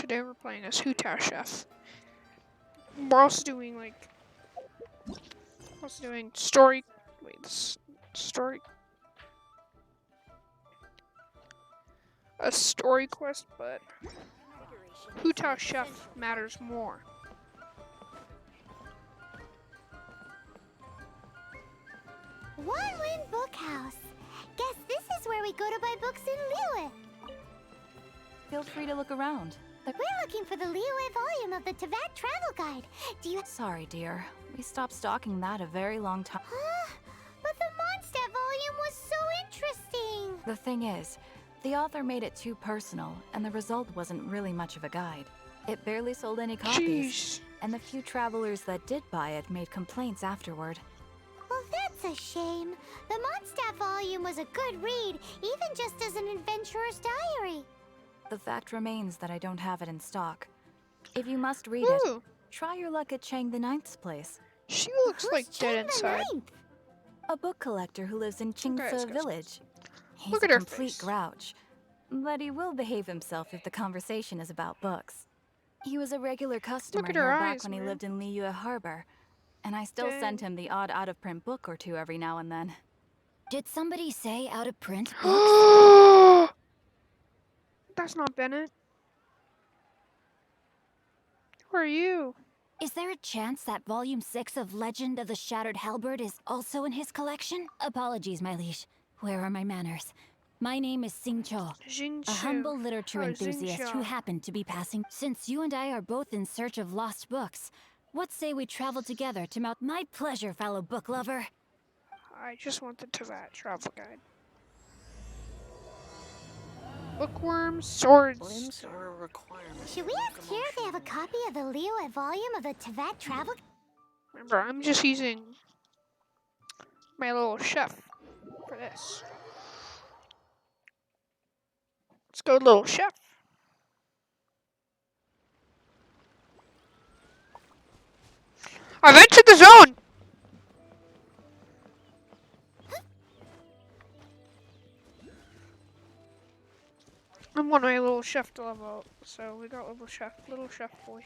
Today we're playing as Hu Tao Chef. We're also doing story. Wait, story. A story quest, but Hu Tao Chef matters more. One Win Bookhouse. Guess this is where we go to buy books in Liyue. Feel free to look around. We're looking for the Liyue volume of the Teyvat Travel Guide. Do you... Sorry, dear. We stopped stocking that a very long time. But the Mondstadt volume was so interesting. The thing is, the author made it too personal, and the result wasn't really much of a guide. It barely sold any copies, Jeez. and the few travelers that did buy it made complaints afterward. Well, that's a shame. The Mondstadt volume was a good read, even just as an adventurer's diary. The fact remains that I don't have it in stock. If you must read Ooh, it, try your luck at Chang the Ninth's place. she looks like Who's dead Chang the inside. Ninth? A book collector who lives in Guys, Qingce guys. Village. He's Look a at her complete face. grouch, but he will behave himself if the conversation is about books. He was a regular customer at here her back eyes, when he man. lived in Liyue Harbor, and I still send Dang. him the odd out-of-print book or two every now and then. Did somebody say out-of-print books? That's not Bennett. Who are you? Is there a chance that Volume 6 of Legend of the Shattered Halberd is also in his collection? Apologies, my liege. Where are my manners? My name is Sing Cho, Jin a humble literature Oh, enthusiast Xingqiu. who happened to be passing. Since you and I are both in search of lost books, what say we travel together to mount my pleasure, fellow book lover? I just want the Teyvat Travel Guide. Bookworms, swords. Limbs are a requirement. Should we ask here if they have a copy of the Liyue volume of the Teyvat Travel? Remember, I'm just using my little chef for this. Let's go, little chef. I've entered the zone! I want my little chef to level up, so we got little chef boy.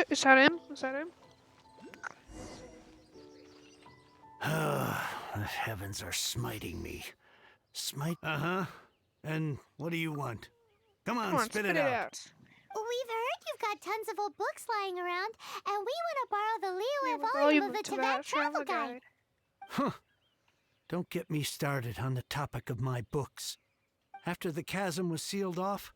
Is that him? Is that him? The heavens are smiting me. Smite? Uh-huh. And what do you want? Come on, Come on, spit it out. We've heard you've got tons of old books lying around, and we want to borrow the We Liyue have a volume of the Teyvat Travel Guide. Huh. Don't get me started on the topic of my books. After the chasm was sealed off,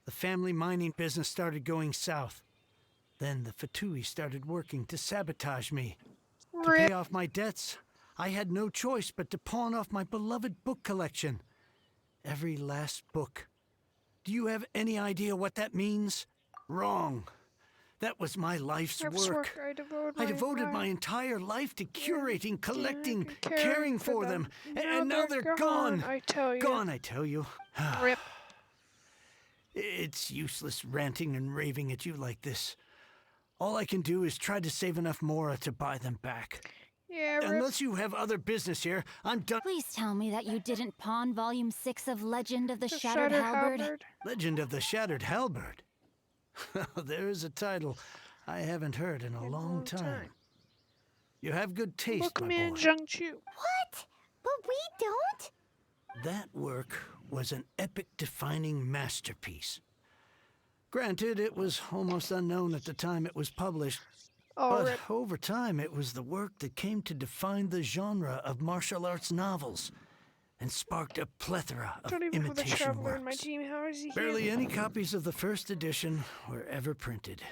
the family mining business started going south. Then the Fatui started working to sabotage me. To pay off my debts, I had no choice but to pawn off my beloved book collection. Every last book. Do you have any idea what that means? Wrong. That was my life's work. I devoted my entire life to curating, collecting, caring for them. And now they're gone. I tell you. Gone, I tell you. Rip. It's useless ranting and raving at you like this. All I can do is try to save enough Mora to buy them back. Yeah, rip. Unless you have other business here, I'm done. Please tell me that you didn't pawn Volume 6 of Legend of the The Shattered Halberd. Halberd. Legend of the Shattered Halberd. There is a title I haven't heard in a long time. You have good taste, my Bookman boy. Zhengqiu. What? But we don't? That work was an epic-defining masterpiece. Granted, it was almost unknown at the time it was published, Oh, but rip. over time it was the work that came to define the genre of martial arts novels and sparked a plethora of Don't even have the imitation Traveler in my works. team. How is he Barely here? any copies of the first edition were ever printed.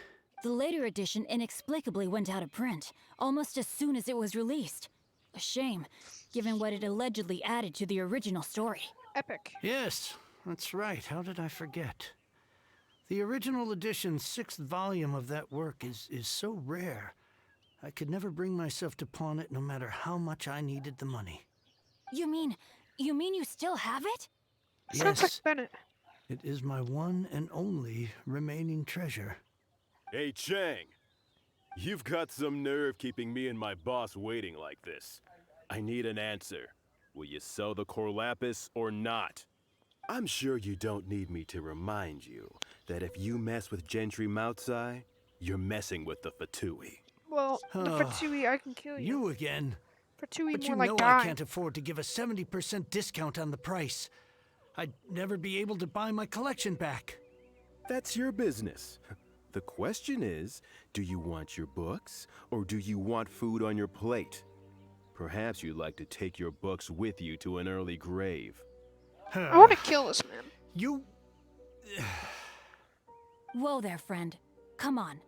The later edition inexplicably went out of print, almost as soon as it was released. A shame, given what it allegedly added to the original story. Epic. Yes, that's right. How did I forget? The original edition's 6th volume of that work is so rare, I could never bring myself to pawn it no matter how much I needed the money. You mean you still have it? Sounds like Yes, Bennett. it is my one and only remaining treasure. Hey, Chang. You've got some nerve keeping me and my boss waiting like this. I need an answer. Will you sell the Corlapis or not? I'm sure you don't need me to remind you that if you mess with Gentry Moutsai, you're messing with the Fatui. Well, the Oh, Fatui, I can kill you. You again? Fatui But more you like know die. I can't afford to give a 70% discount on the price. I'd never be able to buy my collection back. That's your business. The question is, do you want your books, or do you want food on your plate? Perhaps you'd like to take your books with you to an early grave. I want to kill this man. You... Whoa there, friend. Come on.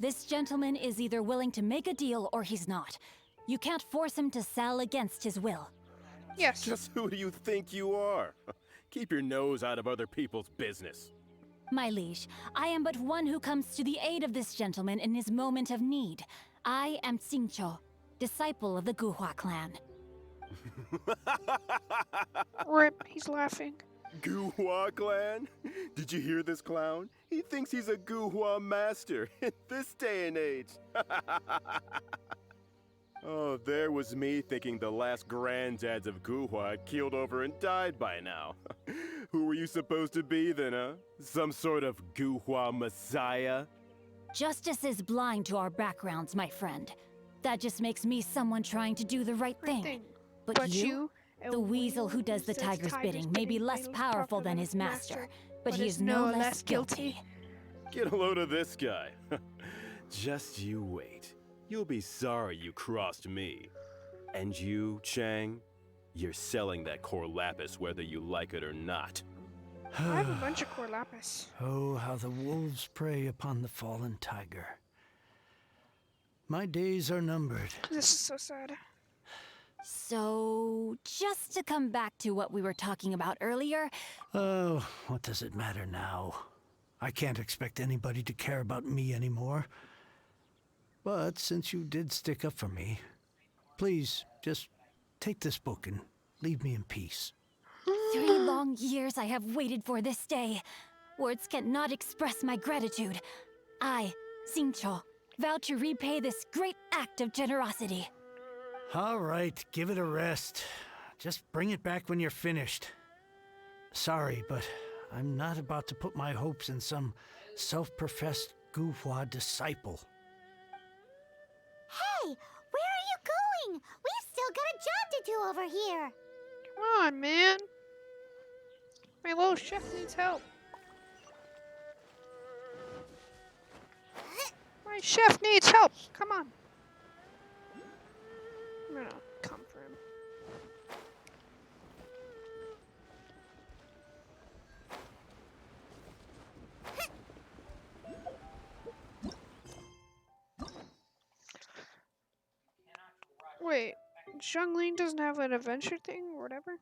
This gentleman is either willing to make a deal or he's not. You can't force him to sell against his will. Yes. Just who do you think you are? Keep your nose out of other people's business. My liege, I am but one who comes to the aid of this gentleman in his moment of need. I am Xingqiu, disciple of the Guhua clan. Rip, he's laughing. Guhua clan? Did you hear this clown? He thinks he's a Guhua master in this day and age. Oh, there was me thinking the last granddads of Guhua had keeled over and died by now. Who were you supposed to be then, huh? Some sort of Guhua messiah? Justice is blind to our backgrounds, my friend. That just makes me someone trying to do the right thing. But you, the weasel who does the tiger's bidding, may be less powerful than his master, but he is no less guilty. Get a load of this guy. Just you wait. You'll be sorry you crossed me. And you, Chang, you're selling that Corlapis whether you like it or not. I have a bunch of Corlapis. Oh, how the wolves prey upon the fallen tiger. My days are numbered. This is so sad. So, just to come back to what we were talking about earlier, Oh, what does it matter now? I can't expect anybody to care about me anymore. But since you did stick up for me, please just take this book and leave me in peace. 3 long years I have waited for this day. Words cannot express my gratitude. I, Xingqiu, vow to repay this great act of generosity. All right, give it a rest. Just bring it back when you're finished. Sorry, but I'm not about to put my hopes in some self-professed Guhua disciple. Hey, where are you going? We've still got a job to do over here. Come on, man. My little chef needs help. My chef needs help. Come on. I'm gonna come for him. Wait, Zhongling doesn't have an adventure thing or whatever?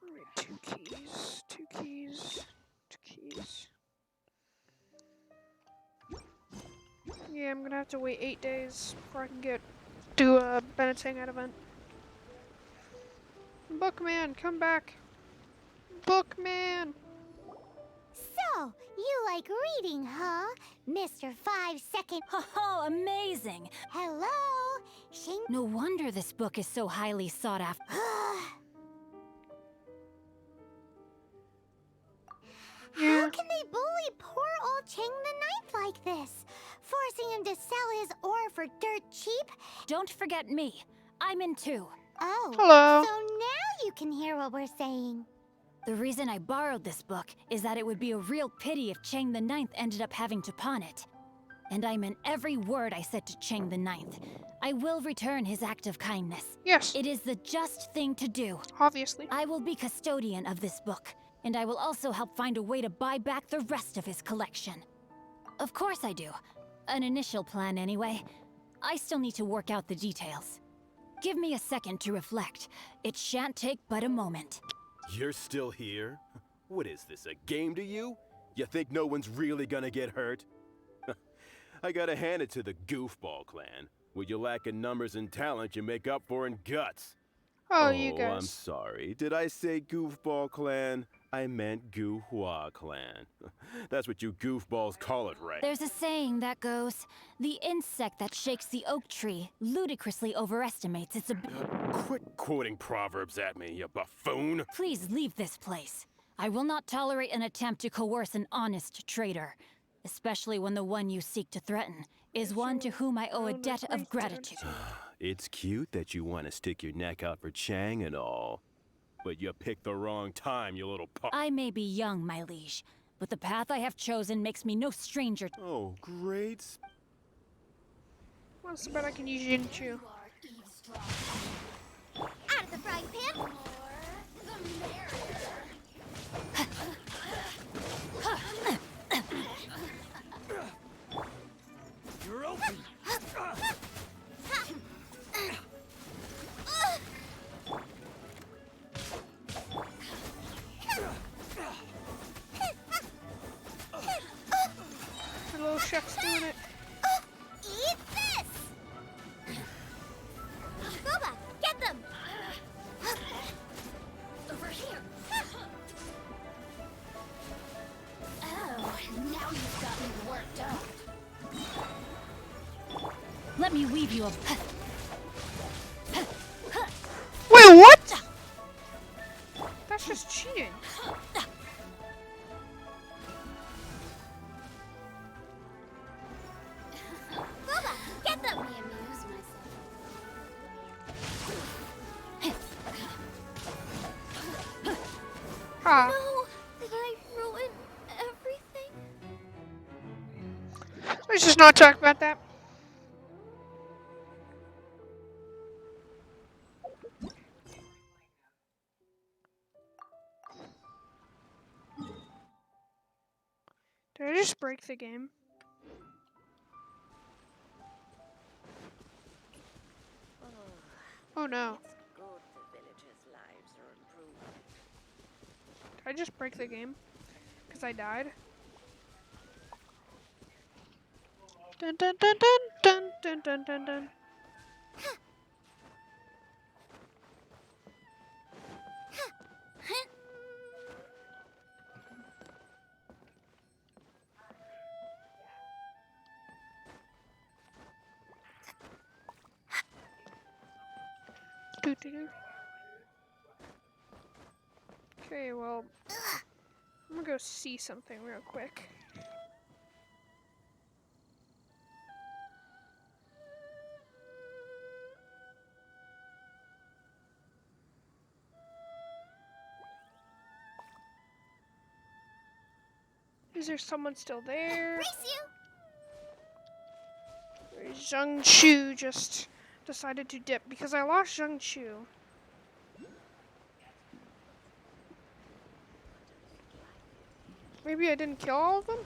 Wait, 2 keys, 2 keys, 2 keys. Yeah, I'm gonna have to wait 8 days before I can do a Benetang event. Bookman, come back. Bookman! So, you like reading, huh? Mr. 5 Second. Oh, amazing! Hello? Shing. No wonder this book is so highly sought after. How can they bully poor old Chang the Ninth like this? Forcing him to sell his ore for dirt cheap? Don't forget me. I'm in too. Oh. Hello. So now you can hear what we're saying. The reason I borrowed this book is that it would be a real pity if Chang the Ninth ended up having to pawn it. And I meant every word I said to Chang the Ninth. I will return his act of kindness. Yes, It is the just thing to do. obviously. I will be custodian of this book, and I will also help find a way to buy back the rest of his collection. Of course I do. An initial plan anyway. I still need to work out the details. Give me a second to reflect. It shan't take but a moment. You're still here? What is this, a game to you? You think no one's really gonna get hurt? I gotta hand it to the Goofball clan. What you lack in numbers and talent, you make up for in guts. Oh, you I'm guys. sorry. Did I say Goofball clan? I meant Gu Hua clan. That's what you goofballs call it, right? There's a saying that goes, the insect that shakes the oak tree ludicrously overestimates its ability. Quit quoting proverbs at me, you buffoon! Please leave this place. I will not tolerate an attempt to coerce an honest trader, especially when the one you seek to threaten is one to whom I owe a debt of gratitude. It's cute that you want to stick your neck out for Chang and all. But you picked the wrong time, you little I may be young, my liege, but the path I have chosen makes me no stranger. Oh, great. Well, it's bet I can use Jinchu. Out of the frying pan. You're open. The little chef's doing it. Eat this! Boba, get them! Over here. Oh, now you've got me worked up. Let me weave you a... Wait, what? That's just cheating. Boba, get them! Ha. No, did I ruin everything? Let's just not talk about that. Did I just break the game? Oh no. Did I just break the game? Because I died? Dun dun dun dun dun dun dun dun dun. Doo-doo-doo. Okay, well, I'm gonna go see something real quick. Is there someone still there? Race you! Zheng Chu just decided to dip because I lost Zheng Chu. Maybe I didn't kill all of them?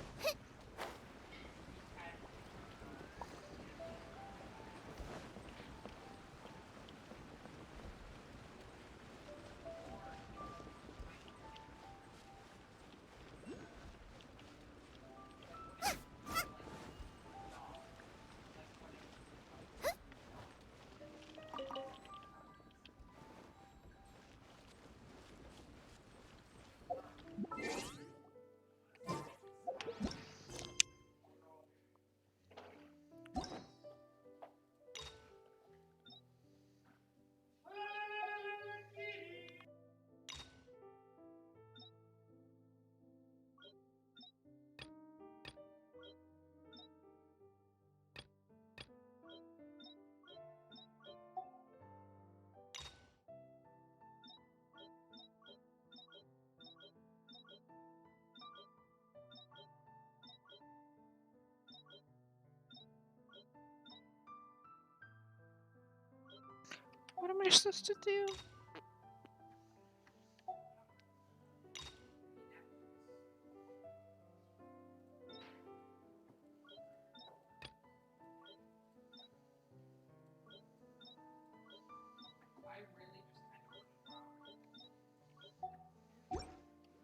What am I supposed to do?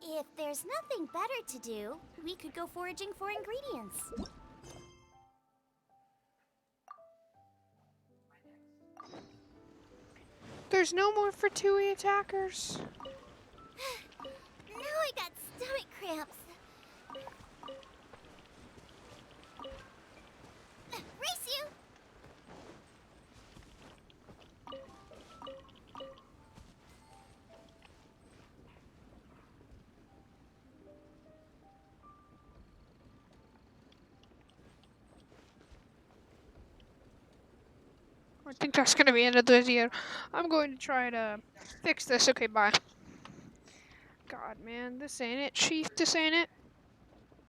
If there's nothing better to do, we could go foraging for ingredients. There's no more Fatui attackers. Now I cramps. Race you! I think that's gonna be the end of the video. I'm going to try to fix this. Okay, bye. God, man, this ain't it, Chief. This ain't it.